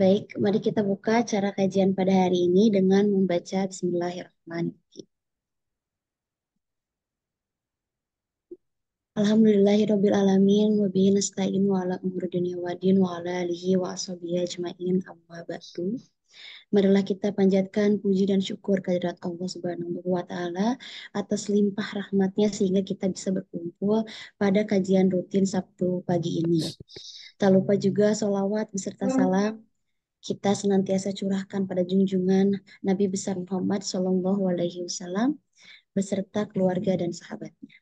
Baik, mari kita buka cara kajian pada hari ini dengan membaca Bismillahirrahmanirrahim. Alhamdulillahirabbil alamin wa bihi nasta'in wa ala umuri dunya waddin wa ala alihi wa ashabihi ajmain amma ba'du. Marilah kita panjatkan puji dan syukur kehadirat Allah Subhanahu wa taala atas limpah rahmatnya sehingga kita bisa berkumpul pada kajian rutin Sabtu pagi ini. Tak lupa juga sholawat beserta salam kita senantiasa curahkan pada junjungan Nabi besar Muhammad Shallallahu Alaihi Wasallam beserta keluarga dan sahabatnya.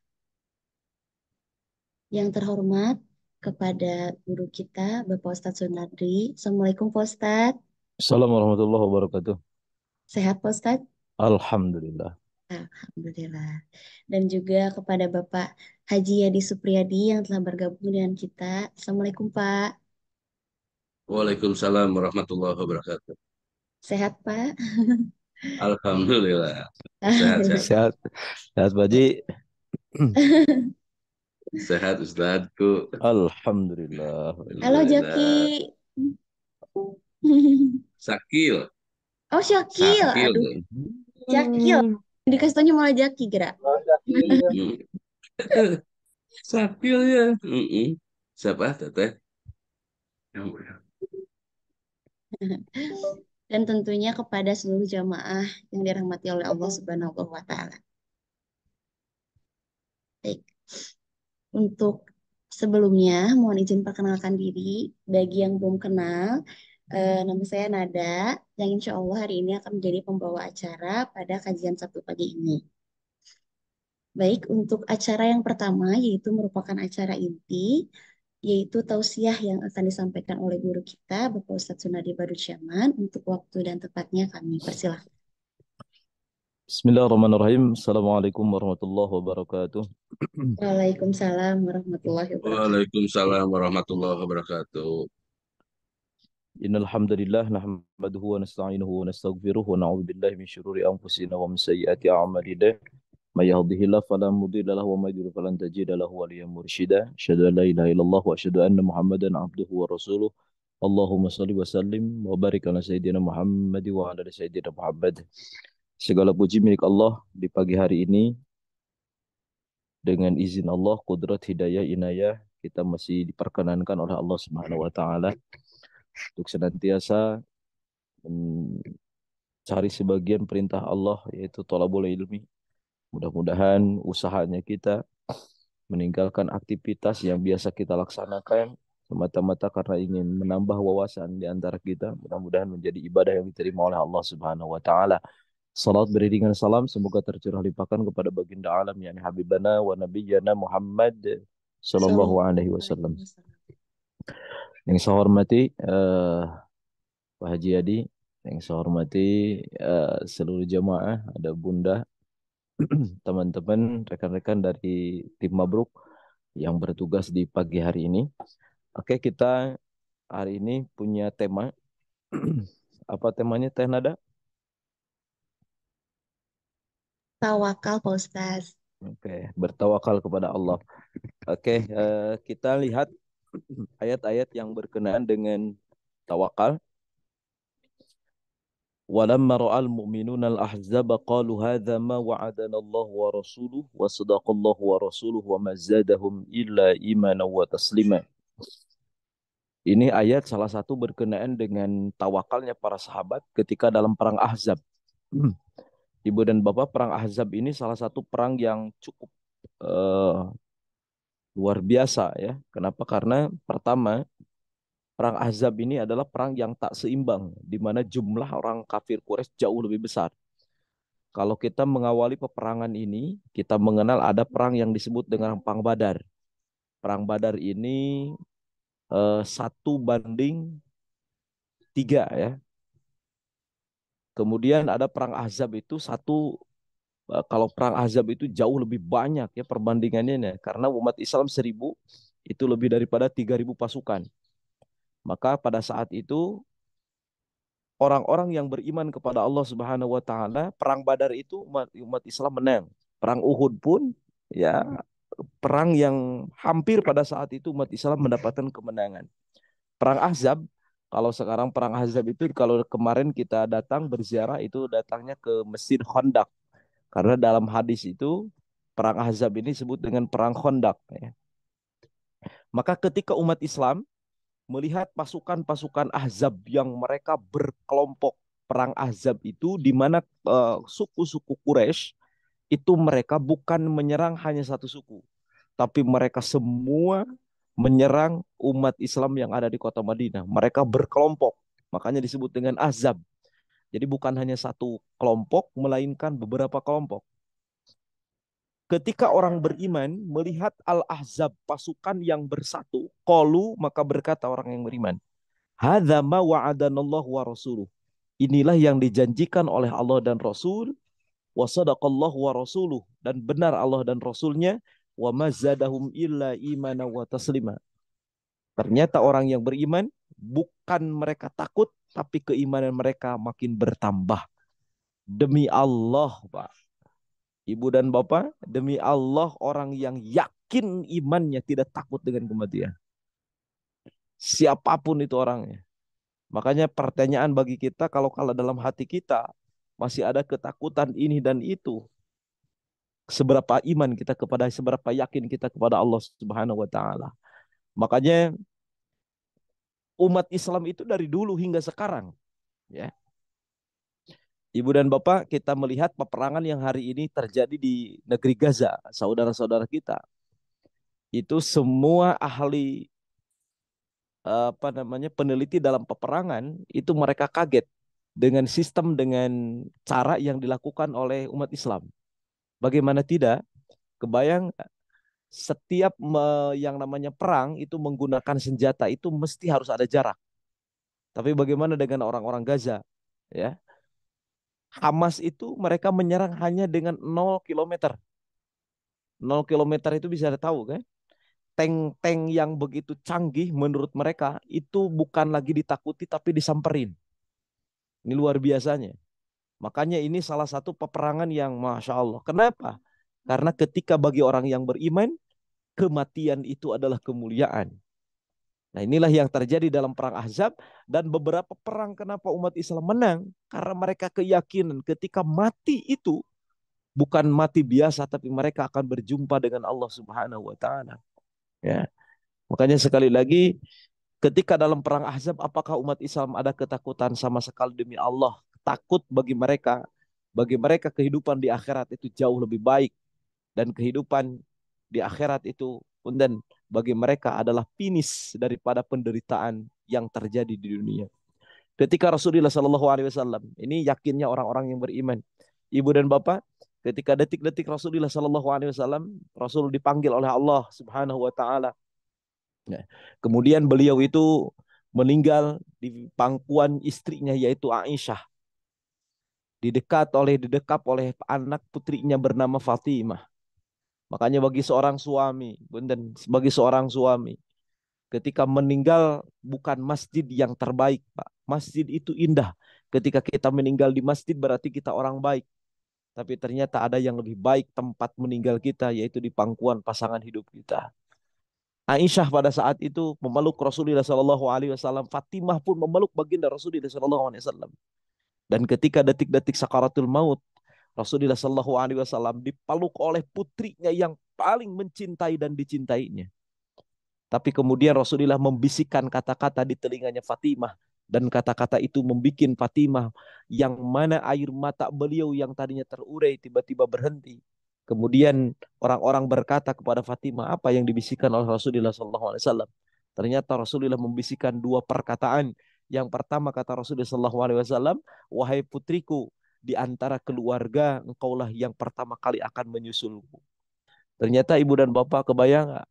Yang terhormat kepada guru kita Bapak Ustadz Sunardi. Assalamualaikum Pak Ustadz. Assalamualaikum warahmatullahi wabarakatuh. Sehat Pak Ustadz? Alhamdulillah. Alhamdulillah. Dan juga kepada Bapak Haji Yadi Supriyadi yang telah bergabung dengan kita. Assalamualaikum Pak. Waalaikumsalam warahmatullahi wabarakatuh. Sehat Pak? Alhamdulillah. Sehat-sehat. Sehat, sehat Pak Haji. Sehat Ustadku. Alhamdulillah. Halo Alhamdulillah. Jaki. Sakil. Oh Syakil. Sakil. Aduh, Jakil. Dikasih taunya malah Jaki gerak. Mm-mm. Sakil ya. Mm-mm. Siapa teteh? Dan tentunya kepada seluruh jamaah yang dirahmati oleh Allah Subhanahu wa taala. Baik. Untuk sebelumnya mohon izin perkenalkan diri bagi yang belum kenal, nama saya Nada yang insya Allah hari ini akan menjadi pembawa acara pada kajian Sabtu pagi ini. Baik, untuk acara yang pertama yaitu merupakan acara inti, yaitu tausiah yang akan disampaikan oleh guru kita, Bapak Ustadz Sunadi Badrucyaman. Untuk waktu dan tepatnya kami persilahkan. Bismillahirrahmanirrahim. Assalamualaikum warahmatullahi wabarakatuh. Waalaikumsalam warahmatullahi wabarakatuh. Waalaikumsalam warahmatullahi wabarakatuh. Innal hamdalillah nahmaduhu wa nasta'inuhu wa nastaghfiruh wa na'udzu billahi min syururi anfusina wa min sayyiati a'malina. May yahdihillahu fala mudilla lahu wa may yudlil falan tajida lahu waliyyan mursyida. Asyhadu an la ilaha illallah wa asyhadu anna Muhammadan abduhu wa rasuluh. Allahumma shalli wa sallim wa barik ala sayyidina Muhammad wa ala ali sayyidina Muhammad. Segala puji milik Allah di pagi hari ini. Dengan izin Allah, kudrat, hidayah, inayah, kita masih diperkenankan oleh Allah Subhanahu wa taala untuk senantiasa mencari sebagian perintah Allah yaitu thalabul ilmi. Mudah-mudahan usahanya kita meninggalkan aktivitas yang biasa kita laksanakan semata-mata karena ingin menambah wawasan di antara kita. Mudah-mudahan menjadi ibadah yang diterima oleh Allah Subhanahu wa taala. Salat beriringan salam semoga tercurah limpahkan kepada baginda alam yakni Habibana wa Nabiyyana Muhammad sallallahu alaihi wasallam. Yang saya hormati Pak Haji Adi, yang saya hormati seluruh jamaah, ada Bunda, teman-teman, rekan-rekan dari tim Mabruk yang bertugas di pagi hari ini. Oke, kita hari ini punya tema. Apa temanya Teh Nada? Tawakal Pak Ustadz. Oke, bertawakal kepada Allah. Oke, kita lihat ayat-ayat yang berkenaan dengan tawakal. Walamma ra'al mu'minuna al-ahzaba qalu hadza ma wa'adana Allah wa rasuluhu wa sadaqallahu wa rasuluhu wa ma zadahum illa imanan wa taslima. Ini ayat salah satu berkenaan dengan tawakalnya para sahabat ketika dalam perang Ahzab. Ibu dan Bapak, perang Ahzab ini salah satu perang yang cukup luar biasa ya. Kenapa? Karena pertama, perang Ahzab ini adalah perang yang tak seimbang, di mana jumlah orang kafir Quraisy jauh lebih besar. Kalau kita mengawali peperangan ini, kita mengenal ada perang yang disebut dengan Perang Badar. Perang Badar ini 1 banding 3 ya. Kemudian ada perang Ahzab itu kalau perang Ahzab itu jauh lebih banyak ya perbandingannya karena umat Islam 1.000 itu lebih daripada 3.000 pasukan. Maka pada saat itu orang-orang yang beriman kepada Allah Subhanahu wa taala, perang Badar itu umat Islam menang. Perang Uhud pun ya perang yang hampir pada saat itu umat Islam mendapatkan kemenangan. Perang Ahzab Kalau sekarang perang Ahzab itu kalau kemarin kita datang berziarah itu datangnya ke Masjid Khandaq. Karena dalam hadis itu perang Ahzab ini disebut dengan perang Khandaq ya. Maka ketika umat Islam melihat pasukan-pasukan Ahzab yang mereka berkelompok perang Ahzab itu di mana suku-suku Quraisy itu mereka bukan menyerang hanya satu suku, tapi mereka semua menyerang umat Islam yang ada di kota Madinah. Mereka berkelompok, makanya disebut dengan Ahzab. Jadi bukan hanya satu kelompok, melainkan beberapa kelompok. Ketika orang beriman melihat Al-Ahzab, pasukan yang bersatu, qalu, maka berkata orang yang beriman, hadza ma wa'adanallahu wa rasuluh. Inilah yang dijanjikan oleh Allah dan Rasul, wa sadaqallahu wa rasuluh, dan benar Allah dan Rasulnya, wa mazadahum illa imana wa taslima. Ternyata orang yang beriman bukan mereka takut, tapi keimanan mereka makin bertambah. Demi Allah, Pak. Ibu dan Bapak, demi Allah orang yang yakin imannya tidak takut dengan kematian. Siapapun itu orangnya. Makanya pertanyaan bagi kita, kalau dalam hati kita masih ada ketakutan ini dan itu, seberapa iman kita kepada, seberapa yakin kita kepada Allah Subhanahu wa taala. Makanya umat Islam itu dari dulu hingga sekarang, ya. Ibu dan Bapak, kita melihat peperangan yang hari ini terjadi di negeri Gaza, saudara-saudara kita. Itu semua ahli peneliti dalam peperangan itu mereka kaget dengan sistem, dengan cara yang dilakukan oleh umat Islam. Bagaimana tidak? Kebayang setiap yang namanya perang itu menggunakan senjata itu mesti harus ada jarak. Tapi bagaimana dengan orang-orang Gaza? Ya, Hamas itu mereka menyerang hanya dengan 0 kilometer. 0 kilometer itu bisa tahu kan? Tank-tank yang begitu canggih menurut mereka itu bukan lagi ditakuti tapi disamperin. Ini luar biasanya. Makanya ini salah satu peperangan yang Masya Allah. Kenapa? Karena ketika bagi orang yang beriman, kematian itu adalah kemuliaan. Nah inilah yang terjadi dalam perang Ahzab. Dan beberapa perang kenapa umat Islam menang. Karena mereka keyakinan ketika mati itu bukan mati biasa, tapi mereka akan berjumpa dengan Allah Subhanahu wa taala. Ya. Makanya sekali lagi, ketika dalam perang Ahzab, apakah umat Islam ada ketakutan? Sama sekali, demi Allah. Takut bagi mereka. Bagi mereka kehidupan di akhirat itu jauh lebih baik. Dan kehidupan di akhirat itu dan bagi mereka adalah finish daripada penderitaan yang terjadi di dunia. Ketika Rasulullah Shallallahu Alaihi Wasallam, ini yakinnya orang-orang yang beriman, ibu dan bapak, ketika detik-detik Rasulullah Shallallahu Alaihi Wasallam, Rasul dipanggil oleh Allah Subhanahu Wa Taala. Nah, kemudian beliau itu meninggal di pangkuan istrinya yaitu Aisyah, didekap oleh anak putrinya bernama Fatimah. Makanya bagi seorang suami, dan bagi seorang suami, ketika meninggal bukan masjid yang terbaik, Pak. Masjid itu indah. Ketika kita meninggal di masjid berarti kita orang baik. Tapi ternyata ada yang lebih baik tempat meninggal kita, yaitu di pangkuan pasangan hidup kita. Aisyah pada saat itu memeluk Rasulullah Shallallahu Alaihi Wasallam. Fatimah pun memeluk baginda Rasulullah Shallallahu Alaihi Wasallam. Dan ketika detik-detik sakaratul maut, Rasulullah Shallallahu Alaihi Wasallam dipeluk oleh putrinya yang paling mencintai dan dicintainya. Tapi kemudian Rasulullah membisikkan kata-kata di telinganya Fatimah. Dan kata-kata itu membuat Fatimah, yang mana air mata beliau yang tadinya terurai tiba-tiba berhenti. Kemudian orang-orang berkata kepada Fatimah, apa yang dibisikkan oleh Rasulullah SAW? Ternyata Rasulullah membisikkan dua perkataan. Yang pertama kata Rasulullah SAW, wahai putriku, di antara keluarga engkaulah yang pertama kali akan menyusulku. Ternyata ibu dan bapak kebayang gak?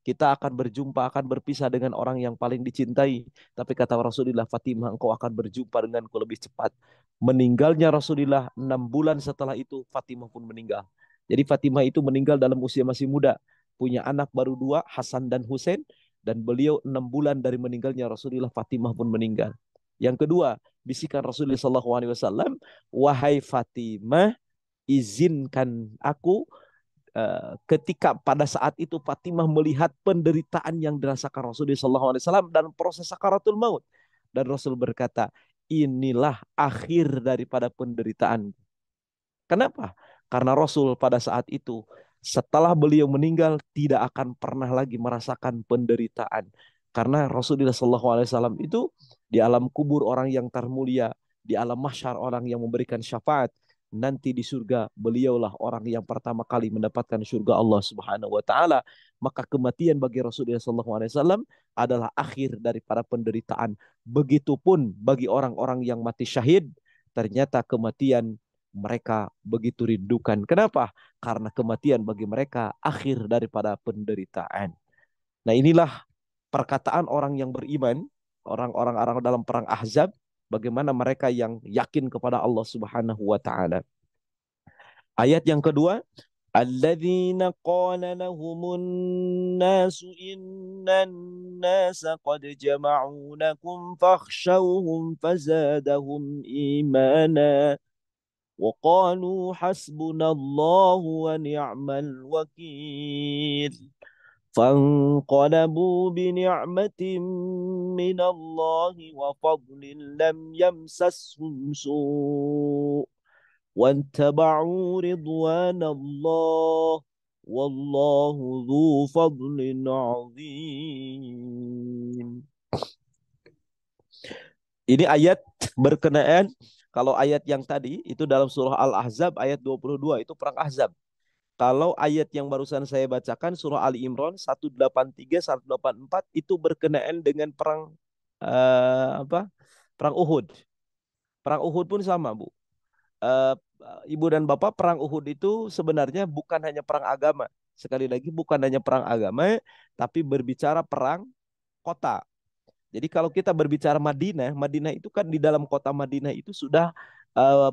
Kita akan berjumpa, akan berpisah dengan orang yang paling dicintai. Tapi kata Rasulullah, Fatimah, engkau akan berjumpa denganku lebih cepat. Meninggalnya Rasulullah 6 bulan setelah itu, Fatimah pun meninggal. Jadi Fatimah itu meninggal dalam usia masih muda. Punya anak baru 2, Hasan dan Husain. Dan beliau 6 bulan dari meninggalnya Rasulullah, Fatimah pun meninggal. Yang kedua, bisikan Rasulullah SAW, wahai Fatimah, izinkan aku ketika pada saat itu Fatimah melihat penderitaan yang dirasakan Rasulullah SAW dan proses sakaratul maut. Dan Rasul berkata, inilah akhir daripada penderitaan. Kenapa? Karena Rasul pada saat itu setelah beliau meninggal tidak akan pernah lagi merasakan penderitaan. Karena Rasulullah SAW itu di alam kubur orang yang termulia, di alam mahsyar orang yang memberikan syafaat. Nanti di surga beliaulah orang yang pertama kali mendapatkan surga Allah Subhanahu wa taala. Maka kematian bagi Rasulullah SAW adalah akhir daripada penderitaan. Begitupun bagi orang-orang yang mati syahid, ternyata kematian mereka begitu rindukan. Kenapa? Karena kematian bagi mereka akhir daripada penderitaan. Nah, inilah perkataan orang yang beriman, orang-orang dalam perang Ahzab, bagaimana mereka yang yakin kepada Allah Subhanahu wa taala. Ayat yang kedua, alladzina qala lahumun nasu innan nasa qad jama'u lakum fakhshawhum fazadahum imana وقالوا حسبنا الله ونعم الوكيل فانقلبوا بنعمة من الله وفضل لم يمسسهم سوء واتبعوا رضوان الله والله ذو فضل عظيم. Ini ayat berkenaan, kalau ayat yang tadi itu dalam surah Al-Ahzab ayat 22 itu perang Ahzab. Kalau ayat yang barusan saya bacakan surah Ali Imran 183 184 itu berkenaan dengan perang apa? Perang Uhud. Perang Uhud pun sama, Bu. Eh, Ibu dan Bapak, perang Uhud itu sebenarnya bukan hanya perang agama. Sekali lagi bukan hanya perang agama, tapi berbicara perang kota. Jadi kalau kita berbicara Madinah, Madinah itu kan di dalam kota Madinah itu sudah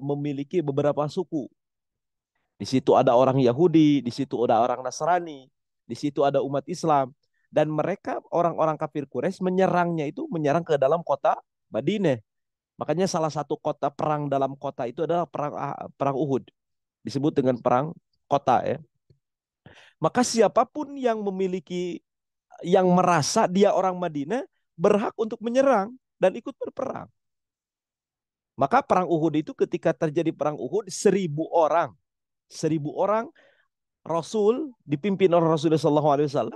memiliki beberapa suku. Di situ ada orang Yahudi, di situ ada orang Nasrani, di situ ada umat Islam. Dan mereka orang-orang kafir Quraisy menyerangnya itu menyerang ke dalam kota Madinah. Makanya salah satu kota perang dalam kota itu adalah perang Uhud. Disebut dengan perang kota ya. Maka siapapun yang merasa dia orang Madinah berhak untuk menyerang dan ikut berperang. Maka perang Uhud itu ketika terjadi perang Uhud 1.000 orang. 1.000 orang Rasul dipimpin oleh Rasulullah SAW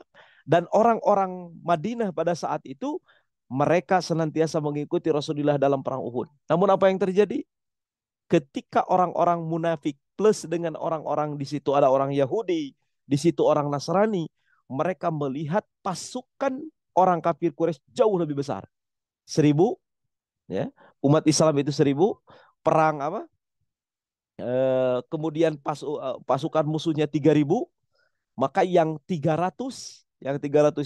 dan orang-orang Madinah pada saat itu mereka senantiasa mengikuti Rasulullah dalam perang Uhud. Namun apa yang terjadi? Ketika orang-orang munafik plus dengan orang-orang di situ ada orang Yahudi, di situ orang Nasrani, mereka melihat pasukan orang kafir Quraisy jauh lebih besar. 1.000, ya, umat Islam itu 1.000, perang apa? Kemudian pasukan musuhnya 3.000, maka yang 300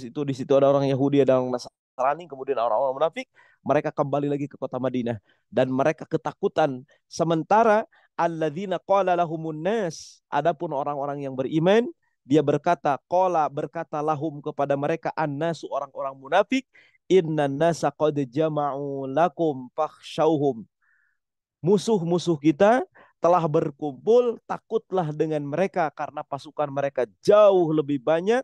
itu di situ ada orang Yahudi, ada orang Nasrani, kemudian orang-orang munafik, mereka kembali lagi ke kota Madinah dan mereka ketakutan. Sementara alladzina qala lahumun nas, adapun orang-orang yang beriman, dia berkata lahum kepada mereka annasu, orang-orang munafik, innan nasa qad jama'u lakum fakhshawhum. Musuh-musuh kita telah berkumpul, takutlah dengan mereka karena pasukan mereka jauh lebih banyak.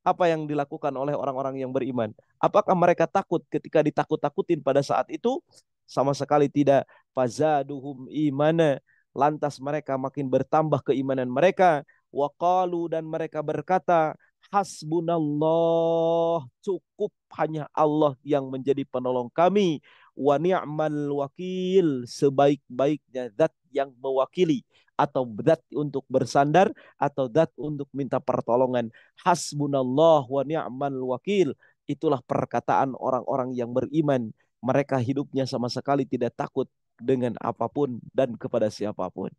Apa yang dilakukan oleh orang-orang yang beriman? Apakah mereka takut ketika ditakut-takutin pada saat itu? Sama sekali tidak. Fazaduhum imana. Lantas mereka makin bertambah keimanan mereka. Waqalu, dan mereka berkata, hasbunallah, cukup hanya Allah yang menjadi penolong kami. Wa ni'mal wakil, sebaik-baiknya zat yang mewakili, atau zat untuk bersandar, atau zat untuk minta pertolongan. Hasbunallah wa ni'mal wakil. Itulah perkataan orang-orang yang beriman. Mereka hidupnya sama sekali tidak takut dengan apapun dan kepada siapapun.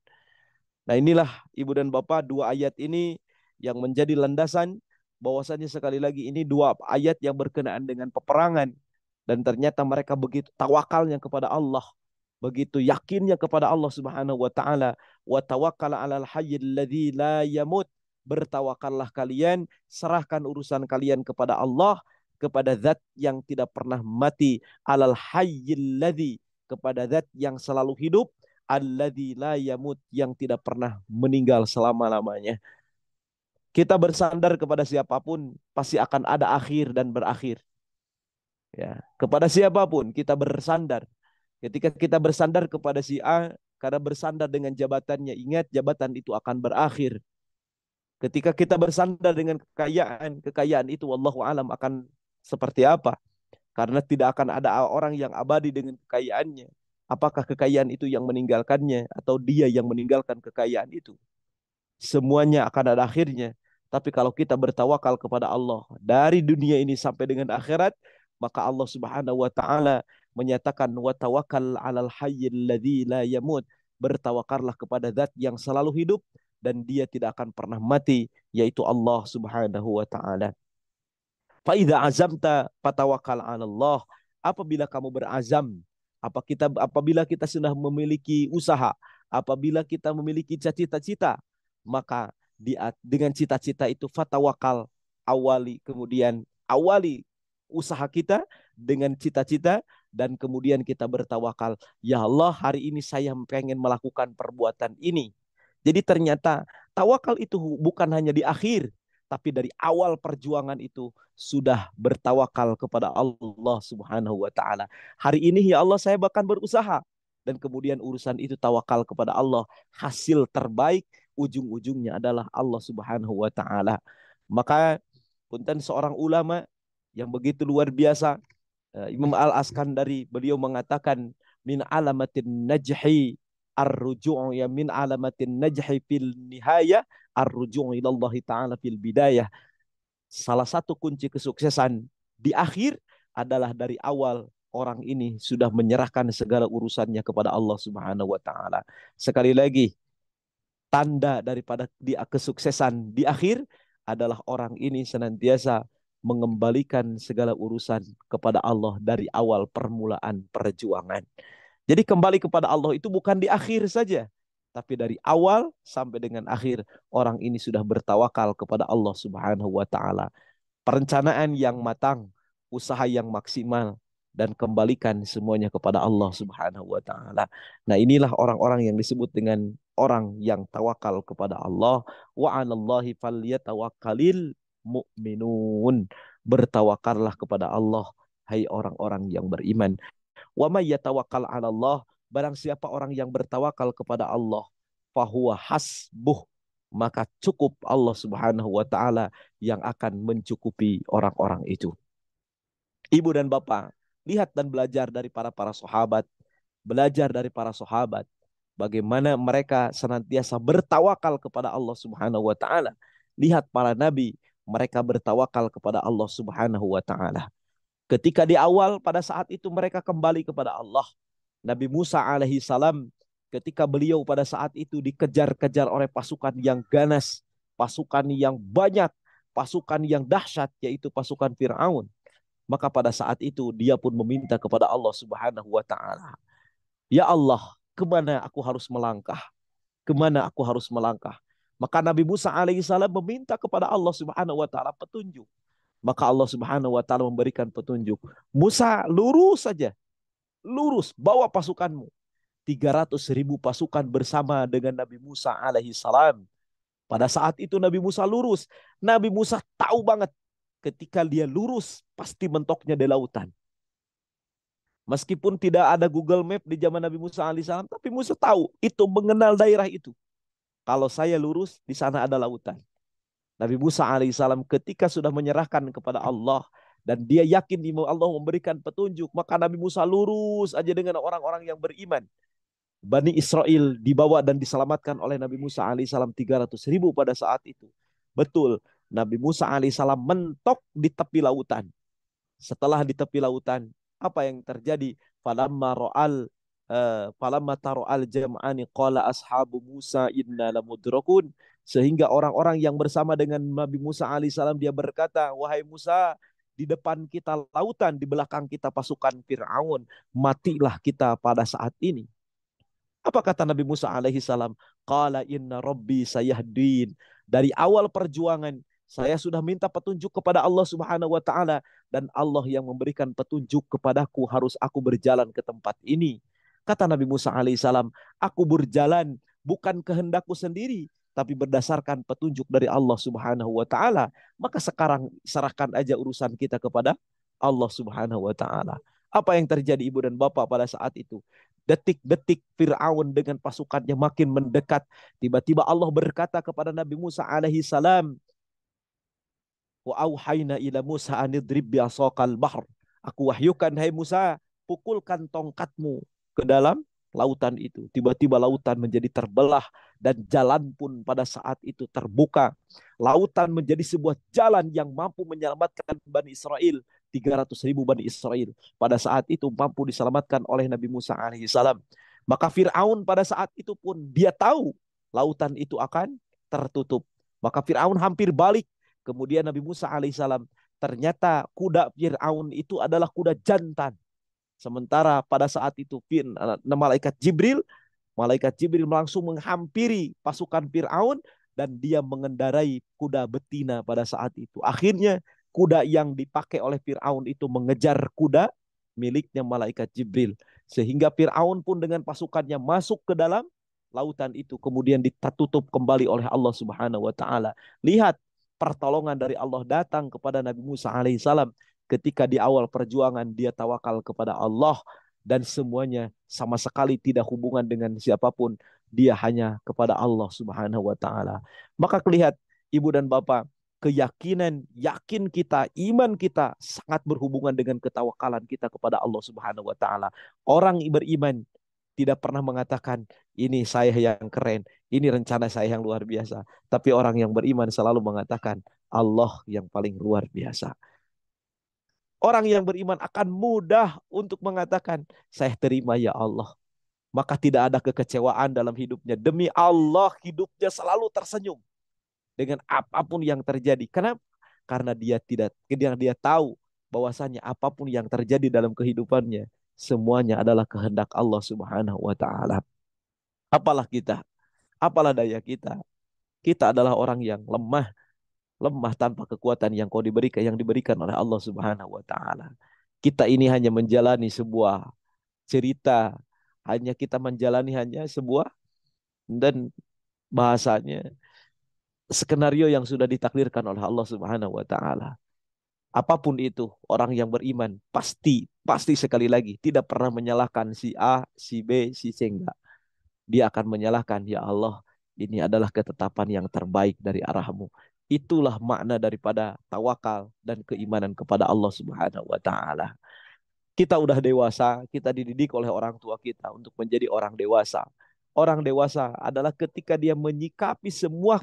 Nah, inilah Ibu dan Bapak, dua ayat ini yang menjadi landasan bahwasanya sekali lagi ini dua ayat yang berkenaan dengan peperangan. Dan ternyata mereka begitu tawakalnya kepada Allah, begitu yakinnya kepada Allah Subhanahu wa taala. Wa tawakkal 'alal hayyil ladzi la yamut. Bertawakallah kalian, serahkan urusan kalian kepada Allah, kepada zat yang tidak pernah mati, 'alal hayyil ladzi, kepada zat yang selalu hidup, alladzi la yamut, yang tidak pernah meninggal selama-lamanya. Kita bersandar kepada siapapun pasti akan ada akhir dan berakhir. Ya, kepada siapapun kita bersandar. Ketika kita bersandar kepada si A, karena bersandar dengan jabatannya, ingat jabatan itu akan berakhir. Ketika kita bersandar dengan kekayaan, kekayaan itu wallahu alam akan seperti apa? Karena tidak akan ada orang yang abadi dengan kekayaannya. Apakah kekayaan itu yang meninggalkannya atau dia yang meninggalkan kekayaan itu? Semuanya akan ada akhirnya. Tapi kalau kita bertawakal kepada Allah dari dunia ini sampai dengan akhirat, maka Allah Subhanahu wa taala menyatakan wa tawakkal 'alal hayyil ladzi la yamut. Bertawakallah kepada zat yang selalu hidup dan dia tidak akan pernah mati, yaitu Allah Subhanahu wa taala. Faida azamta fatawakal 'ala Allah. Apabila kamu berazam, apabila kita sudah memiliki usaha, apabila kita memiliki cita-cita, maka dengan cita-cita itu fatawakal, kemudian awali usaha kita dengan cita-cita dan kemudian kita bertawakal. Ya Allah, hari ini saya pengen melakukan perbuatan ini. Jadi ternyata tawakal itu bukan hanya di akhir, tapi dari awal perjuangan itu sudah bertawakal kepada Allah Subhanahu wa taala. Hari ini ya Allah saya bahkan berusaha dan kemudian urusan itu tawakal kepada Allah. Hasil terbaik ujung-ujungnya adalah Allah Subhanahu wa taala. Maka punten seorang ulama yang begitu luar biasa, Imam Al-Askandari, beliau mengatakan min alamatin najhi ar-ruju' ya min alamatin najhi fil nihaya ar-ruju' ila Allah taala fil bidayah. Salah satu kunci kesuksesan di akhir adalah dari awal orang ini sudah menyerahkan segala urusannya kepada Allah Subhanahu wa taala. Sekali lagi, tanda daripada kesuksesan di akhir adalah orang ini senantiasa mengembalikan segala urusan kepada Allah dari awal permulaan perjuangan. Jadi kembali kepada Allah itu bukan di akhir saja, tapi dari awal sampai dengan akhir orang ini sudah bertawakal kepada Allah Subhanahu wa taala. Perencanaan yang matang, usaha yang maksimal, dan kembalikan semuanya kepada Allah Subhanahu wa taala. Nah, inilah orang-orang yang disebut dengan orang yang tawakal kepada Allah. Wa 'alallahi falyatawakkalil mu'minun. Bertawakallah kepada Allah, hai orang-orang yang beriman. Wa may yatawakkal 'ala Allah, barang siapa orang yang bertawakal kepada Allah, fahuwa hasbuh, maka cukup Allah Subhanahu wa taala yang akan mencukupi orang-orang itu. Ibu dan bapak, lihat dan belajar dari para sahabat, belajar dari para sahabat bagaimana mereka senantiasa bertawakal kepada Allah Subhanahu wa taala. Lihat para nabi, mereka bertawakal kepada Allah Subhanahu wa taala. Ketika di awal pada saat itu mereka kembali kepada Allah. Nabi Musa alaihi salam ketika beliau pada saat itu dikejar-kejar oleh pasukan yang ganas, pasukan yang banyak, pasukan yang dahsyat yaitu pasukan Firaun. Maka pada saat itu dia pun meminta kepada Allah Subhanahu wa taala, "Ya Allah, kemana aku harus melangkah? Kemana aku harus melangkah?" Maka Nabi Musa alaihi salam meminta kepada Allah Subhanahu wa taala petunjuk. Maka Allah Subhanahu wa taala memberikan petunjuk. Musa, lurus saja. Lurus, bawa pasukanmu. 300.000 pasukan bersama dengan Nabi Musa alaihi salam. Pada saat itu Nabi Musa lurus. Nabi Musa tahu banget ketika dia lurus pasti mentoknya di lautan. Meskipun tidak ada Google Map di zaman Nabi Musa alaihi salam, tapi Musa tahu itu, mengenal daerah itu. Kalau saya lurus, di sana ada lautan. Nabi Musa alaihissalam ketika sudah menyerahkan kepada Allah dan dia yakin Allah memberikan petunjuk, maka Nabi Musa lurus aja dengan orang-orang yang beriman. Bani Israel dibawa dan diselamatkan oleh Nabi Musa alaihissalam 300.000 pada saat itu. Betul, Nabi Musa alaihissalam mentok di tepi lautan. Setelah di tepi lautan, apa yang terjadi? Falamma taro'al jam'ani qala ashabu Musa inna lamudrakun. Sehingga orang-orang yang bersama dengan Nabi Musa alaihissalam dia berkata, "Wahai Musa, di depan kita lautan, di belakang kita pasukan Fir'aun. Matilah kita pada saat ini." Apa kata Nabi Musa alaihissalam? Qala inna rabbi sayahdin. Dari awal perjuangan, saya sudah minta petunjuk kepada Allah Subhanahu wa taala dan Allah yang memberikan petunjuk kepadaku, harus aku berjalan ke tempat ini. Kata Nabi Musa alaihissalam, aku berjalan bukan kehendakku sendiri, tapi berdasarkan petunjuk dari Allah Subhanahu wa taala. Maka sekarang serahkan aja urusan kita kepada Allah Subhanahu wa taala. Apa yang terjadi ibu dan bapak pada saat itu? Detik-detik Fir'aun dengan pasukannya makin mendekat. Tiba-tiba Allah berkata kepada Nabi Musa alaihi salam, wa auhayna ila Musa anidrib bi'asaqal bahr. Aku wahyukan, hai Musa, pukulkan tongkatmu ke dalam lautan itu. Tiba-tiba lautan menjadi terbelah dan jalan pun pada saat itu terbuka. Lautan menjadi sebuah jalan yang mampu menyelamatkan Bani Israel. 300.000 Bani Israel pada saat itu mampu diselamatkan oleh Nabi Musa alaihissalam. Maka Fir'aun pada saat itu pun dia tahu lautan itu akan tertutup. Maka Fir'aun hampir balik. Kemudian Nabi Musa alaihissalam, ternyata kuda Fir'aun itu adalah kuda jantan. Sementara pada saat itu malaikat Jibril langsung menghampiri pasukan Fir'aun dan dia mengendarai kuda betina pada saat itu. Akhirnya kuda yang dipakai oleh Fir'aun itu mengejar kuda miliknya malaikat Jibril. Sehingga Fir'aun pun dengan pasukannya masuk ke dalam lautan itu. Kemudian ditutup kembali oleh Allah Subhanahu wa taala. Lihat pertolongan dari Allah datang kepada Nabi Musa alaihissalam ketika di awal perjuangan dia tawakal kepada Allah dan semuanya sama sekali tidak hubungan dengan siapapun, dia hanya kepada Allah Subhanahu wa taala. Maka lihat ibu dan bapak, keyakinan, yakin kita, iman kita sangat berhubungan dengan ketawakalan kita kepada Allah Subhanahu wa taala. Orang beriman tidak pernah mengatakan ini saya yang keren, ini rencana saya yang luar biasa. Tapi orang yang beriman selalu mengatakan Allah yang paling luar biasa. Orang yang beriman akan mudah untuk mengatakan saya terima ya Allah. Maka tidak ada kekecewaan dalam hidupnya. Demi Allah hidupnya selalu tersenyum dengan apapun yang terjadi. Kenapa? Karena dia tahu bahwasanya apapun yang terjadi dalam kehidupannya semuanya adalah kehendak Allah Subhanahu wa taala. Apalah kita, apalah daya kita. Kita adalah orang yang lemah, lemah tanpa kekuatan yang diberikan oleh Allah Subhanahu wa taala. Kita ini hanya menjalani sebuah cerita, hanya sebuah dan bahasanya skenario yang sudah ditakdirkan oleh Allah Subhanahu wa taala. Apapun itu, orang yang beriman pasti sekali lagi tidak pernah menyalahkan si A, si B, si C, enggak. Dia akan menyalahkan, ya Allah, ini adalah ketetapan yang terbaik dari arahmu. Itulah makna daripada tawakal dan keimanan kepada Allah Subhanahu wa taala. Kita udah dewasa, kita dididik oleh orang tua kita untuk menjadi orang dewasa. Orang dewasa adalah ketika dia menyikapi semua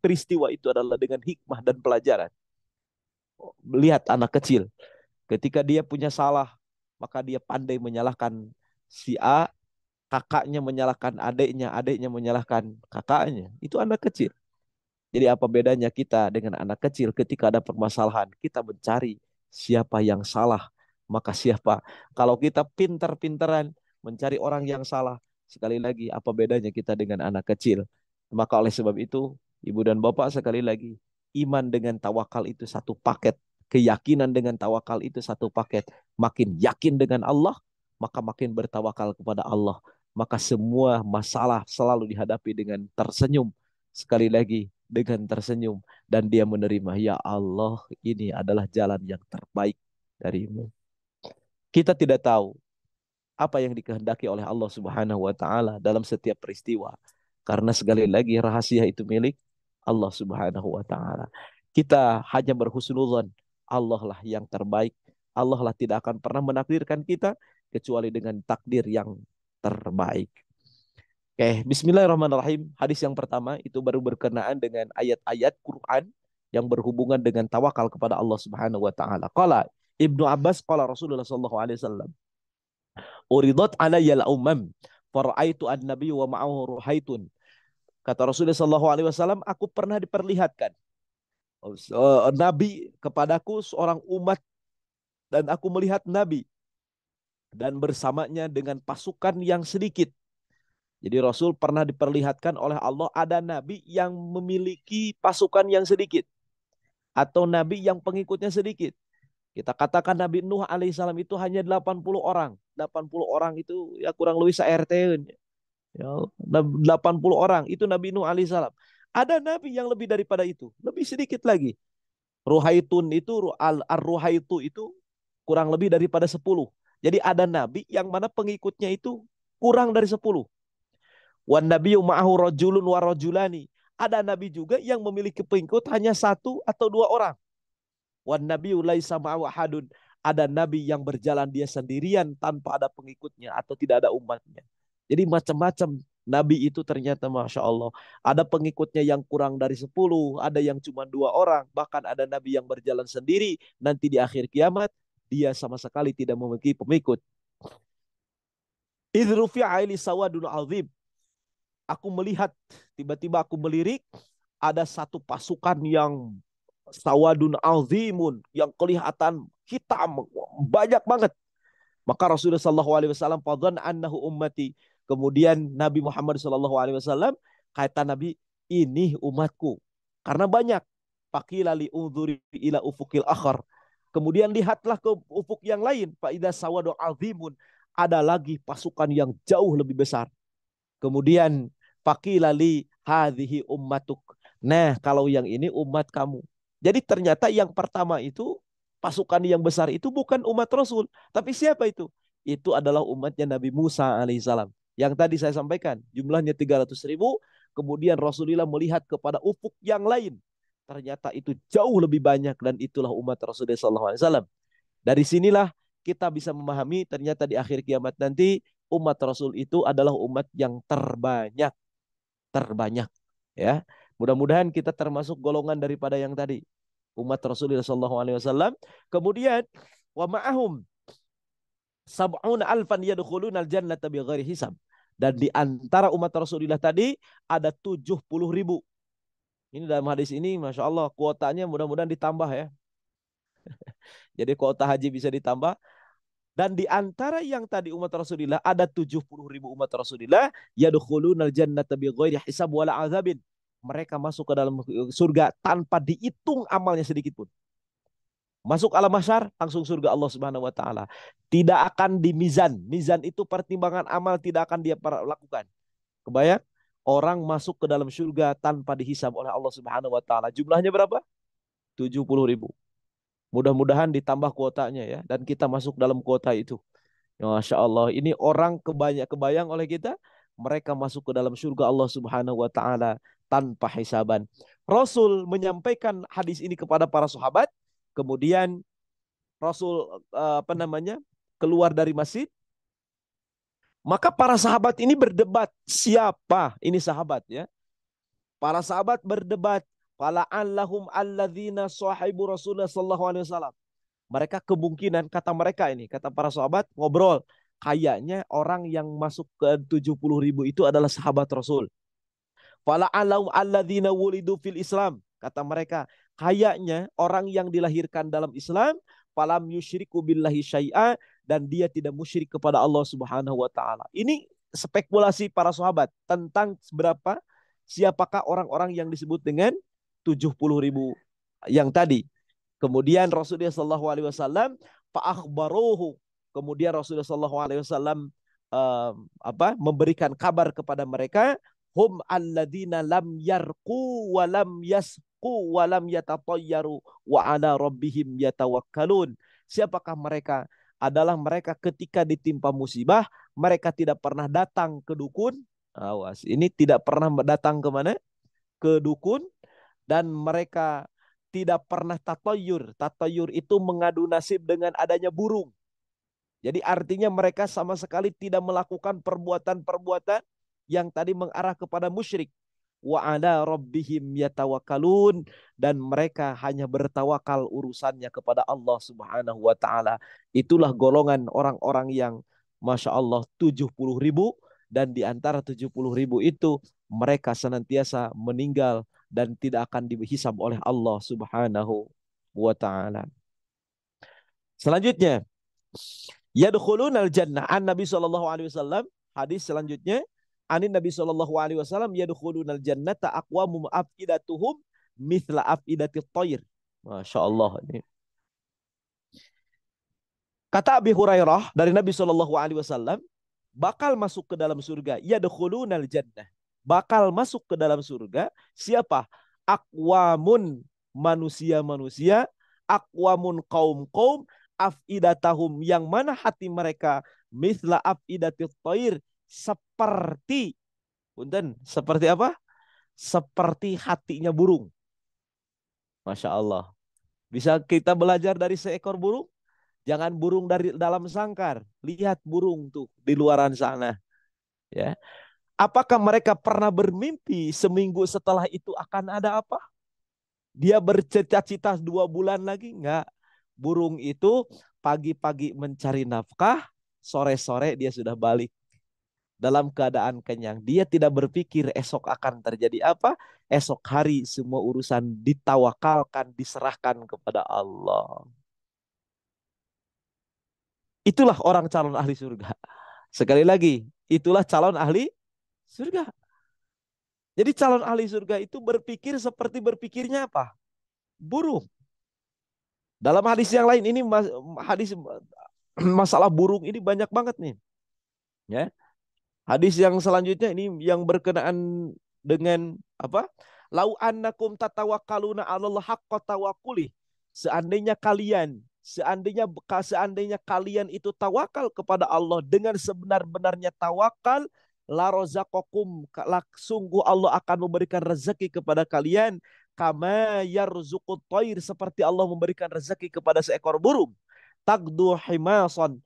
peristiwa itu adalah dengan hikmah dan pelajaran. Lihat anak kecil, ketika dia punya salah, maka dia pandai menyalahkan si A, kakaknya menyalahkan adiknya, adiknya menyalahkan kakaknya. Itu anak kecil. Jadi apa bedanya kita dengan anak kecil ketika ada permasalahan, kita mencari siapa yang salah, maka siapa. Kalau kita pintar-pintaran mencari orang yang salah, sekali lagi apa bedanya kita dengan anak kecil. Maka oleh sebab itu, ibu dan bapak sekali lagi, iman dengan tawakal itu satu paket. Keyakinan dengan tawakal itu satu paket. Makin yakin dengan Allah, maka makin bertawakal kepada Allah. Maka semua masalah selalu dihadapi dengan tersenyum. Sekali lagi, dengan tersenyum. Dan dia menerima, ya Allah, ini adalah jalan yang terbaik darimu. Kita tidak tahu apa yang dikehendaki oleh Allah Subhanahu wa taala dalam setiap peristiwa. Karena sekali lagi rahasia itu milik Allah Subhanahu wa taala. Kita hanya berhusnuzon, Allah lah yang terbaik. Allah lah tidak akan pernah menakdirkan kita kecuali dengan takdir yang terbaik. Oke, bismillahirrahmanirrahim. Hadis yang pertama itu baru berkenaan dengan ayat-ayat Quran yang berhubungan dengan tawakal kepada Allah Subhanahu wa taala. Qala Ibnu Abbas qala Rasulullah sallallahu alaihi wasallam, "Uridat alayya al-umam, faraitu an-nabiy wa ma'ahu ruhaitun." Kata Rasulullah sallallahu alaihi wasallam, aku pernah diperlihatkan Nabi kepadaku seorang umat dan aku melihat Nabi dan bersamanya dengan pasukan yang sedikit. Jadi Rasul pernah diperlihatkan oleh Allah ada Nabi yang memiliki pasukan yang sedikit. Atau Nabi yang pengikutnya sedikit. Kita katakan Nabi Nuh alaihissalam itu hanya 80 orang. 80 orang itu ya kurang lebih se-RT. Ya, 80 orang itu Nabi Nuh alaihissalam. Ada Nabi yang lebih daripada itu. Lebih sedikit lagi. Ruhaitun itu, Ar-Ruhaitu itu kurang lebih daripada 10. Jadi ada nabi yang mana pengikutnya itu kurang dari 10. Wan nabiyyu ma'ahu rajulun wa rajulani. Ada nabi juga yang memiliki pengikut hanya 1 atau 2 orang. Wan nabiyyu laisa ma'ahu ahadun. Ada nabi yang berjalan dia sendirian tanpa ada pengikutnya atau tidak ada umatnya. Jadi macam-macam nabi itu ternyata Masya Allah. Ada pengikutnya yang kurang dari 10, ada yang cuma 2 orang, bahkan ada nabi yang berjalan sendiri. Nanti di akhir kiamat dia sama sekali tidak memiliki pengikut. Idrufi'a ili sawadun azim. Aku melihat, tiba-tiba aku melirik, ada satu pasukan yang sawadun azimun, yang kelihatan hitam, banyak banget. Maka Rasulullah SAW fadhan annahu ummati. Kemudian Nabi Muhammad SAW kata Nabi, ini umatku. Karena banyak. Faqila li unzuri ila ufukil akhar. Kemudian lihatlah ke ufuk yang lain. Fa idza sawadu azimun. Ada lagi pasukan yang jauh lebih besar. Kemudian faqila li hadhihi ummatuk. Nah, kalau yang ini umat kamu. Jadi ternyata yang pertama itu pasukan yang besar itu bukan umat Rasul, tapi siapa itu? Itu adalah umatnya Nabi Musa alaihissalam. Yang tadi saya sampaikan, jumlahnya 300.000. Kemudian Rasulullah melihat kepada ufuk yang lain. Ternyata itu jauh lebih banyak dan itulah umat Rasulullah SAW. Dari sinilah kita bisa memahami ternyata di akhir kiamat nanti umat Rasul itu adalah umat yang terbanyak, ya. Mudah-mudahan kita termasuk golongan daripada yang tadi, umat Rasulullah SAW. Kemudian wa ma'ahum sab'una alfan yadkhuluna al-jannata bighairi hisab. Dan di antara umat Rasulullah tadi ada 70.000. Ini dalam hadis ini Masya Allah kuotanya mudah-mudahan ditambah ya. Jadi kuota haji bisa ditambah. Dan di antara yang tadi umat Rasulullah ada 70.000 umat Rasulullah yadkhuluna al-jannata bighairi hisab wala azabin. Mereka masuk ke dalam surga tanpa dihitung amalnya sedikit pun. Masuk alam mahsyar langsung surga Allah Subhanahu wa taala. Tidak akan dimizan. Mizan itu pertimbangan amal tidak akan dia lakukan. Kebayang? Orang masuk ke dalam surga tanpa dihisab oleh Allah Subhanahu wa taala. Jumlahnya berapa? 70.000. Mudah-mudahan ditambah kuotanya ya dan kita masuk dalam kuota itu. Ya, Masya Allah, ini orang kebayang oleh kita, mereka masuk ke dalam surga Allah Subhanahu wa taala tanpa hisaban. Rasul menyampaikan hadis ini kepada para sahabat, kemudian Rasul keluar dari masjid. Maka para sahabat ini berdebat, siapa ini sahabat ya? Para sahabat berdebat, fala'allahum alladzina sahibu Rasulullah sallallahu alaihi wasallam. Mereka kemungkinan, kata mereka ini, kata para sahabat ngobrol, kayaknya orang yang masuk ke 70.000 itu adalah sahabat Rasul. Fala'allahum alladzina wulidu fil Islam. Kata mereka, kayaknya orang yang dilahirkan dalam Islam, falam yusyriku billahi syai'a, dan dia tidak musyrik kepada Allah Subhanahu wa taala. Ini spekulasi para sahabat tentang siapakah orang-orang yang disebut dengan 70.000 yang tadi. Kemudian Rasulullah sallallahu alaihi wasallam fa'akhbaruhu. Kemudian Rasulullah sallallahu alaihi wasallam memberikan kabar kepada mereka, hum alladzina lam yarqu wa lam yasqu wa lam yatatayyaru wa ala rabbihim yatawakkalun. Siapakah mereka? Adalah mereka ketika ditimpa musibah, mereka tidak pernah datang ke dukun. Awas, ini tidak pernah datang ke mana? Ke dukun. Dan mereka tidak pernah tatayur. Tatayur itu mengadu nasib dengan adanya burung. Jadi artinya mereka sama sekali tidak melakukan perbuatan-perbuatan yang tadi mengarah kepada musyrik. Wa ala rabbihim yatawakkalun, dan mereka hanya bertawakal urusannya kepada Allah Subhanahu wa taala. Itulah golongan orang-orang yang Masya Allah 70.000, dan di antara 70.000 itu mereka senantiasa meninggal dan tidak akan dihisab oleh Allah Subhanahu wa taala. Selanjutnya, yadkhulunal jannah. An Nabi sallallahu alaihi wasallam, hadis selanjutnya, anin Nabi sallallahu alaihi wasallam yadkhulunal jannata aqwamu afidatuhum mithla afidatit thair. Masya Allah ini. Kata Abi Hurairah dari Nabi sallallahu alaihi wasallam, bakal masuk ke dalam surga, yadkhulunal jannah. Bakal masuk ke dalam surga siapa? Aqwamun manusia-manusia, aqwamun kaum-kaum, afidatahum, yang mana hati mereka misla afidatit thair, seperti punten, seperti apa? Seperti hatinya burung. Masya Allah. Bisa kita belajar dari seekor burung? Jangan burung dari dalam sangkar. Lihat burung tuh di luaran sana. Ya. Apakah mereka pernah bermimpi seminggu setelah itu akan ada apa? Dia bercita-cita 2 bulan lagi? Enggak. Burung itu pagi-pagi mencari nafkah, sore-sore dia sudah balik dalam keadaan kenyang. Dia tidak berpikir esok akan terjadi apa. Esok hari semua urusan ditawakalkan, diserahkan kepada Allah. Itulah orang calon ahli surga. Sekali lagi, itulah calon ahli surga. Jadi calon ahli surga itu berpikir seperti berpikirnya apa? Burung. Dalam hadis yang lain ini, hadis masalah burung ini banyak banget nih. Ya. Hadis yang selanjutnya ini yang berkenaan dengan apa? Lau annakum tatawakkaluna 'alallahi haqqa tawakkuli. Seandainya kalian itu tawakal kepada Allah dengan sebenar-benarnya tawakal, la razaqakum, sungguh Allah akan memberikan rezeki kepada kalian kama yarzuqut thair, seperti Allah memberikan rezeki kepada seekor burung. Taqdu himasan,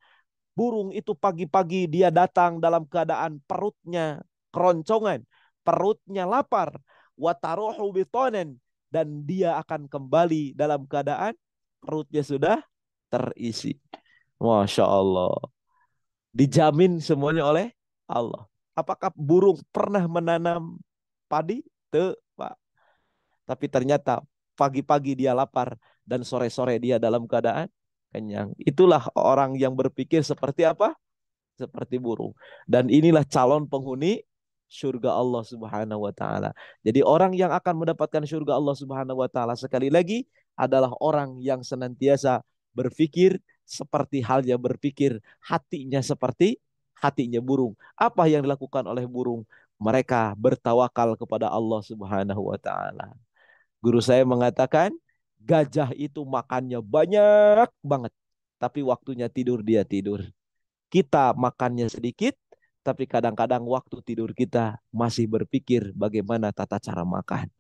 burung itu pagi-pagi dia datang dalam keadaan perutnya keroncongan, perutnya lapar, wataruhu bitonen, dan dia akan kembali dalam keadaan perutnya sudah terisi. Masya Allah. Dijamin semuanya oleh Allah. Apakah burung pernah menanam padi? Tuh, Pak. Tapi ternyata pagi-pagi dia lapar dan sore-sore dia dalam keadaan kenyang. Itulah orang yang berpikir seperti apa? Seperti burung. Dan inilah calon penghuni surga Allah Subhanahu wa taala. Jadi orang yang akan mendapatkan surga Allah Subhanahu wa taala sekali lagi adalah orang yang senantiasa berpikir seperti halnya berpikir hatinya seperti hatinya burung. Apa yang dilakukan oleh burung? Mereka bertawakal kepada Allah Subhanahu wa taala. Guru saya mengatakan gajah itu makannya banyak banget, tapi waktunya tidur dia tidur. Kita makannya sedikit, tapi kadang-kadang waktu tidur kita masih berpikir bagaimana tata cara makan.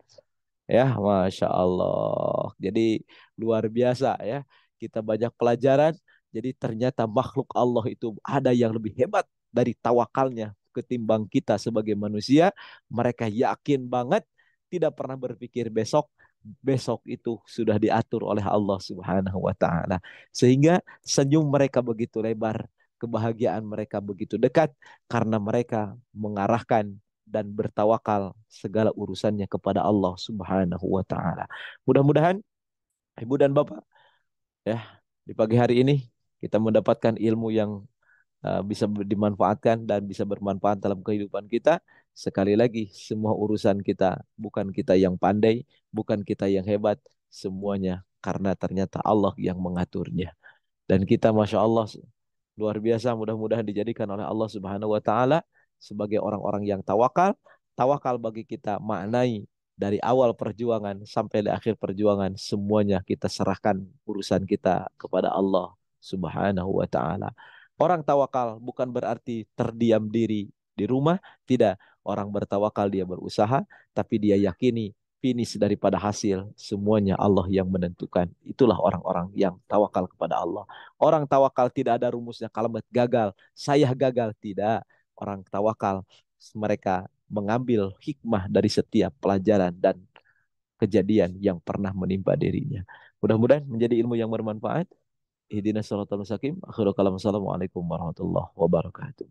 Ya, Masya Allah. Jadi luar biasa ya. Kita banyak pelajaran. Jadi ternyata makhluk Allah itu ada yang lebih hebat dari tawakalnya ketimbang kita sebagai manusia. Mereka yakin banget, tidak pernah berpikir besok. Besok itu sudah diatur oleh Allah Subhanahu wa taala. Sehingga senyum mereka begitu lebar, kebahagiaan mereka begitu dekat karena mereka mengarahkan dan bertawakal segala urusannya kepada Allah Subhanahu wa taala. Mudah-mudahan Ibu dan Bapak ya, di pagi hari ini kita mendapatkan ilmu yang bisa dimanfaatkan dan bisa bermanfaat dalam kehidupan kita. Sekali lagi, semua urusan kita bukan kita yang pandai, bukan kita yang hebat, semuanya karena ternyata Allah yang mengaturnya. Dan kita Masya Allah luar biasa, mudah-mudahan dijadikan oleh Allah Subhanahu wa taala sebagai orang-orang yang tawakal. Tawakal bagi kita maknai dari awal perjuangan sampai di akhir perjuangan semuanya kita serahkan urusan kita kepada Allah Subhanahu wa taala. Orang tawakal bukan berarti terdiam diri di rumah, tidak. Orang bertawakal dia berusaha, tapi dia yakini finish daripada hasil semuanya Allah yang menentukan. Itulah orang-orang yang tawakal kepada Allah. Orang tawakal tidak ada rumusnya kalimat gagal, saya gagal, tidak. Orang tawakal mereka mengambil hikmah dari setiap pelajaran dan kejadian yang pernah menimpa dirinya. Mudah-mudahan menjadi ilmu yang bermanfaat. Ihdinas siratal mustaqim. Akhirul kalam. Assalamualaikum warahmatullahi wabarakatuh.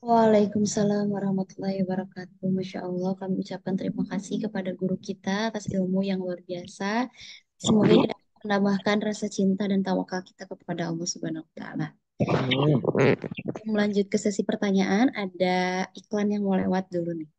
Waalaikumsalam warahmatullahi wabarakatuh. Masya Allah, kami ucapkan terima kasih kepada guru kita atas ilmu yang luar biasa. Semoga ini dapat menambahkan rasa cinta dan tawakal kita kepada Allah Subhanahu wa Ta'ala. Melanjut ke sesi pertanyaan, ada iklan yang mau lewat dulu nih.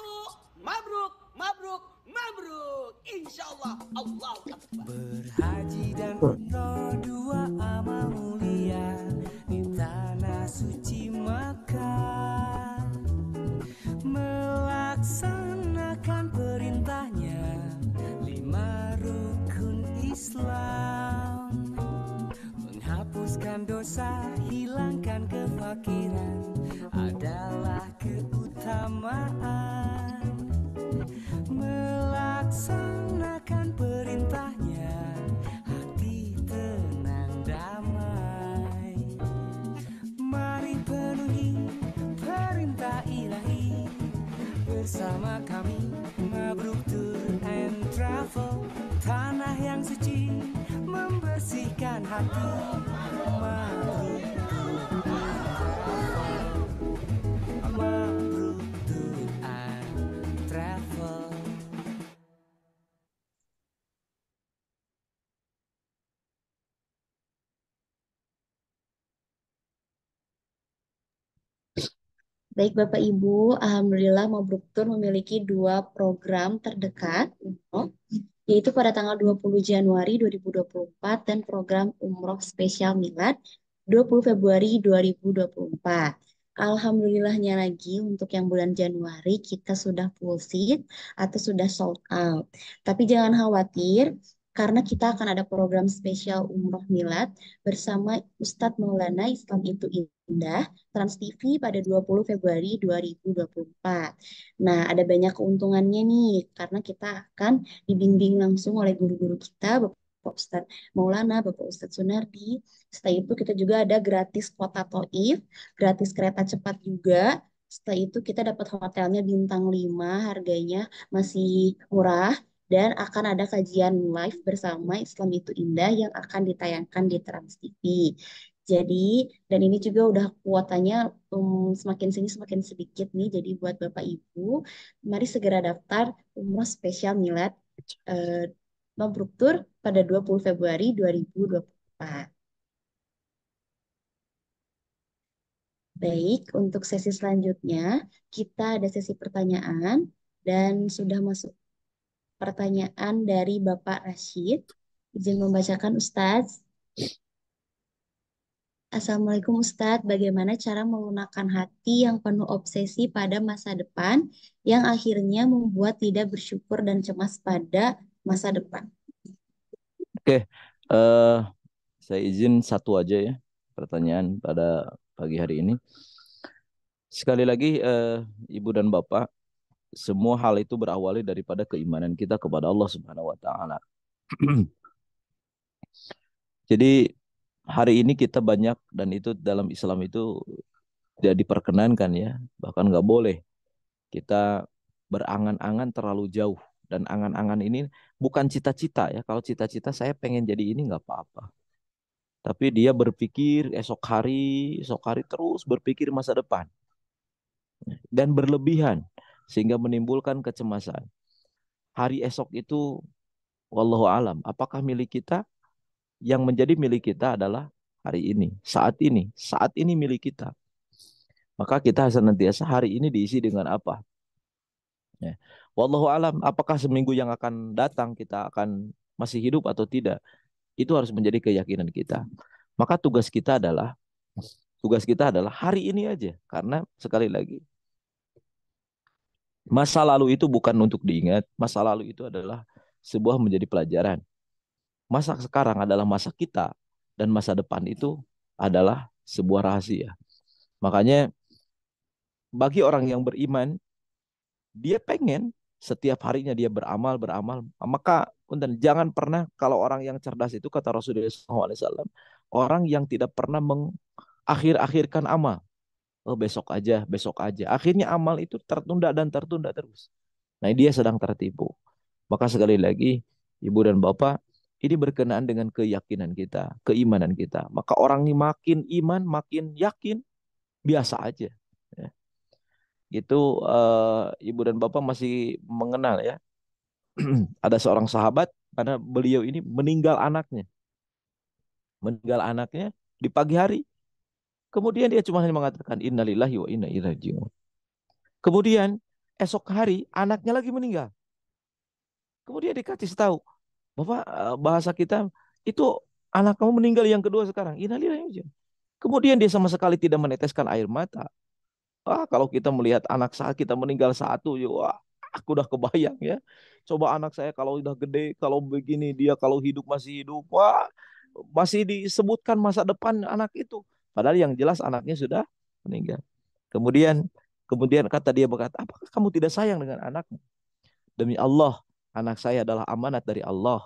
Mabruk, mabruk, mabruk. Insyaallah, Allah Akbar. Berhaji dan umroh dua amal mulia di tanah suci Makkah, melaksanakan perintahnya 5 rukun Islam, menghapuskan dosa, hilangkan kefakiran adalah keutamaan. Melaksanakan perintahnya, hati tenang damai. Mari penuhi perintah ilahi bersama kami. Mabruk Tour and Travel, tanah yang suci membersihkan hati. Mabruk Tour and Travel, Mabruk Tour and Travel. Baik Bapak Ibu, Alhamdulillah Mabruk Tour memiliki 2 program terdekat umroh, yaitu pada tanggal 20 Januari 2024 dan program umroh spesial Milad 20 Februari 2024. Alhamdulillahnya lagi untuk yang bulan Januari kita sudah full seat atau sudah sold out. Tapi jangan khawatir karena kita akan ada program spesial umroh Milad bersama Ustadz Maulana Islam Itu Indah Trans TV pada 20 Februari 2024. Nah, ada banyak keuntungannya nih karena kita akan dibimbing langsung oleh guru-guru kita, Bapak Ustadz Maulana, Bapak Ustadz Sunardi. Setelah itu kita juga ada gratis kuota Toif, gratis kereta cepat juga. Setelah itu kita dapat hotelnya bintang 5, harganya masih murah. Dan akan ada kajian live bersama Islam Itu Indah yang akan ditayangkan di Trans TV. Jadi, dan ini juga udah kuotanya semakin sini semakin sedikit nih. Jadi buat Bapak Ibu, mari segera daftar umroh spesial Milad Mabruk Tour pada 20 Februari 2024. Baik, untuk sesi selanjutnya kita ada sesi pertanyaan dan sudah masuk pertanyaan dari Bapak Rashid. Izin membacakan Ustadz. Assalamualaikum Ustadz, bagaimana cara melunakkan hati yang penuh obsesi pada masa depan yang akhirnya membuat tidak bersyukur dan cemas pada masa depan? Oke, saya izin satu aja ya pertanyaan pada pagi hari ini. Sekali lagi, Ibu dan Bapak, semua hal itu berawali daripada keimanan kita kepada Allah Subhanahu wa taala. Jadi hari ini kita banyak, dan itu dalam Islam itu tidak diperkenankan ya, bahkan nggak boleh kita berangan-angan terlalu jauh. Dan angan-angan ini bukan cita-cita ya. Kalau cita-cita saya pengen jadi ini nggak apa-apa. Tapi dia berpikir esok hari terus berpikir masa depan dan berlebihan sehingga menimbulkan kecemasan. Hari esok itu wallahu alam, apakah milik kita? Yang menjadi milik kita adalah hari ini, saat ini milik kita. Maka kita senantiasa hari ini diisi dengan apa? Ya. Wallahu alam, apakah seminggu yang akan datang kita akan masih hidup atau tidak? Itu harus menjadi keyakinan kita. Maka tugas kita adalah hari ini aja. Karena sekali lagi, masa lalu itu bukan untuk diingat. Masa lalu itu adalah sebuah menjadi pelajaran. Masa sekarang adalah masa kita. Dan masa depan itu adalah sebuah rahasia. Makanya bagi orang yang beriman, dia pengen setiap harinya dia beramal. Maka jangan pernah, kalau orang yang cerdas itu kata Rasulullah SAW, orang yang tidak pernah mengakhir-akhirkan amal. Oh besok aja. Akhirnya amal itu tertunda dan tertunda terus. Nah dia sedang tertipu. Maka sekali lagi, Ibu dan Bapak, ini berkenaan dengan keyakinan kita, keimanan kita. Maka orang ini makin iman, makin yakin, biasa aja. Ya. Gitu, Ibu dan Bapak masih mengenal ya. Ada seorang sahabat, karena beliau ini meninggal anaknya di pagi hari. Kemudian dia cuma hanya mengatakan innalillahi wa inna ilaihi raji'un. Kemudian Esok hari anaknya lagi meninggal. Kemudian dikasih tahu, Bapak, bahasa kita itu anak kamu meninggal yang kedua sekarang. Innalillahi. Kemudian dia sama sekali tidak meneteskan air mata. Kalau kita melihat anak saat kita meninggal satu, ya, wah, aku udah kebayang ya. Coba anak saya kalau udah gede, kalau begini dia kalau hidup masih hidup, wah, masih disebutkan masa depan anak itu. Padahal yang jelas anaknya sudah meninggal. Kemudian kemudian kata dia berkata, apakah kamu tidak sayang dengan anakmu? Demi Allah, anak saya adalah amanat dari Allah.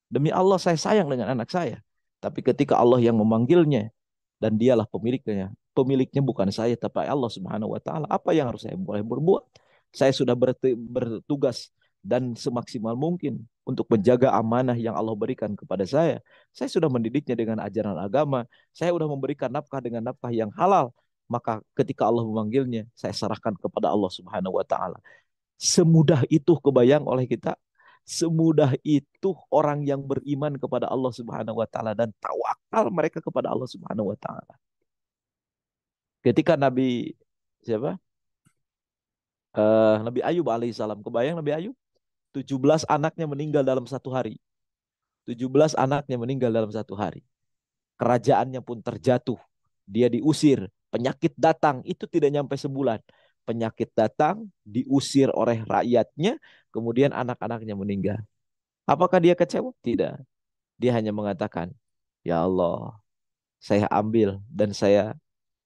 Demi Allah saya sayang dengan anak saya. Tapi ketika Allah yang memanggilnya dan dialah pemiliknya. Pemiliknya bukan saya tapi Allah Subhanahu wa taala. Apa yang harus saya boleh berbuat? Saya sudah bertugas dan semaksimal mungkin untuk menjaga amanah yang Allah berikan kepada saya. Saya sudah mendidiknya dengan ajaran agama. Saya sudah memberikan nafkah dengan nafkah yang halal. Maka ketika Allah memanggilnya, saya serahkan kepada Allah Subhanahu wa taala. Semudah itu kebayang oleh kita. Semudah itu orang yang beriman kepada Allah Subhanahu wa taala dan tawakal mereka kepada Allah Subhanahu wa taala. Ketika Nabi siapa? Nabi Ayub alaihissalam, kebayang Nabi Ayub? 17 anaknya meninggal dalam satu hari. 17 anaknya meninggal dalam satu hari. Kerajaannya pun terjatuh. Dia diusir, penyakit datang, itu tidak nyampe sebulan. Penyakit datang, diusir oleh rakyatnya, kemudian anak-anaknya meninggal. Apakah dia kecewa? Tidak. Dia hanya mengatakan, ya Allah, saya ambil dan saya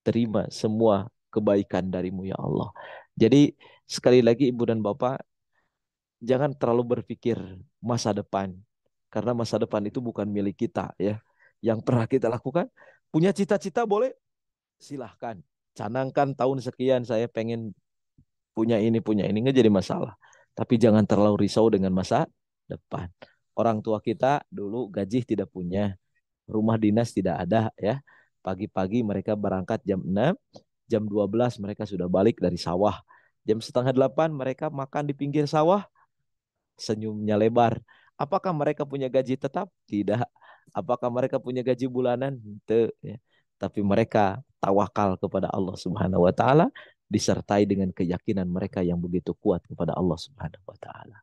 terima semua kebaikan darimu ya Allah. Jadi sekali lagi Ibu dan Bapak, jangan terlalu berpikir masa depan. Karena masa depan itu bukan milik kita ya. Yang pernah kita lakukan, punya cita-cita boleh, silahkan. Canangkan tahun sekian saya pengen punya ini, nggak jadi masalah. Tapi jangan terlalu risau dengan masa depan. Orang tua kita dulu gaji tidak punya, rumah dinas tidak ada ya. Pagi-pagi mereka berangkat jam 6, jam 12 mereka sudah balik dari sawah. Jam setengah 8 mereka makan di pinggir sawah, senyumnya lebar. Apakah mereka punya gaji tetap? Tidak. Apakah mereka punya gaji bulanan? Tidak. Ya. Tapi mereka tawakal kepada Allah Subhanahu wa taala disertai dengan keyakinan mereka yang begitu kuat kepada Allah Subhanahu wa taala.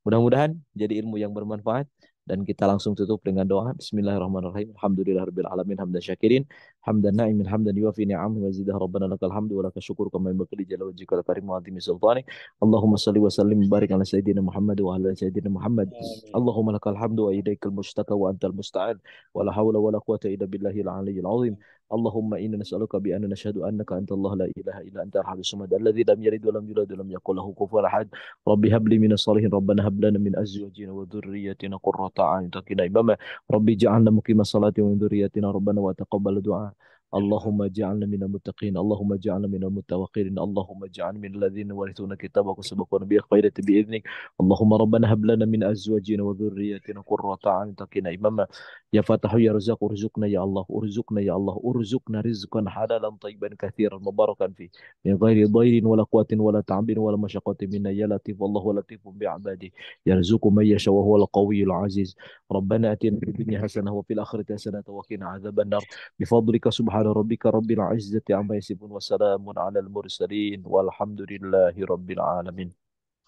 Mudah-mudahan jadi ilmu yang bermanfaat dan kita langsung tutup dengan doa. Bismillahirrahmanirrahim. Alhamdulillahirabbil alamin hamdan syakirin, hamdan na'imin, hamdan yuwafi ni'amahu wa zidah rabbana lakal hamdu wa lakal syukur kama yanbaghi li jalali wajhika wal karim wa azimi sultanik. Allahumma shalli wa sallim barik ala sayyidina Muhammad wa ala sayyidina Muhammad. Allahumma lakal hamdu wa ilaikal mustaka wa antal musta'an wa la hawla wa la quwwata illa billahil aliyyil azim. Allahumma inna nas'aluka bi anna nashhadu annaka antallahu la ilaha illa anta al-ahadus samad alladzi lam yalid wa lam yulad wa lam yakul lahu kufuwan ahad. Rabbi habli minas salihin rabbana hab lana min azwajina wa dhurriyyatina qurrata a'yun waqina imama. Rabbi ja'alna muqimas salati wa min dhurriyyatina rabbana wa taqabbal du'a. Allahumma ja'alna minal muttaqin, Allahumma ja'alna minal mutawakkirin, Allahumma ja'alna minal ladzina warithuna kitabaka sabaquna bil khairati bi'idnik. Allahumma rabbana hab lana min azwajina wa dhurriyyatina qurrata a'yun waqina imama. Ya Fatahu ya Razzaq urzuqna ya Allah, urzuqna ya Allah, urzuqna rizqan halalan tayyiban katsiran mubarakan fi. Min ghairi dhairin wala quwwatin wala ta'bin wala masyaqqatin minna ya latif wallahu latifun bi'ibadihi. Yarzuqu man yasha wa huwal qawiyyul aziz. Rabbana atina fid dunya hasanah wa fil akhirati hasanah wa qina adzaban nar. Bifadlika subhana rabbika rabbil izzati amma yasifun wa salamun alal mursalin walhamdulillahi rabbil alamin.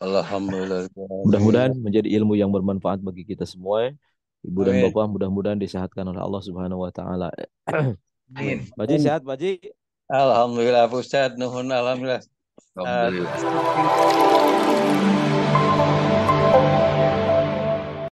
Alhamdulillah. Mudah-mudahan menjadi ilmu yang bermanfaat bagi kita semua. Ibu dan Amin. Bapak mudah-mudahan disehatkan oleh Allah Subhanahu wa taala. Amin. Baji sehat, Baji? Alhamdulillah Pak Ustadz, nuhun alhamdulillah. Alhamdulillah.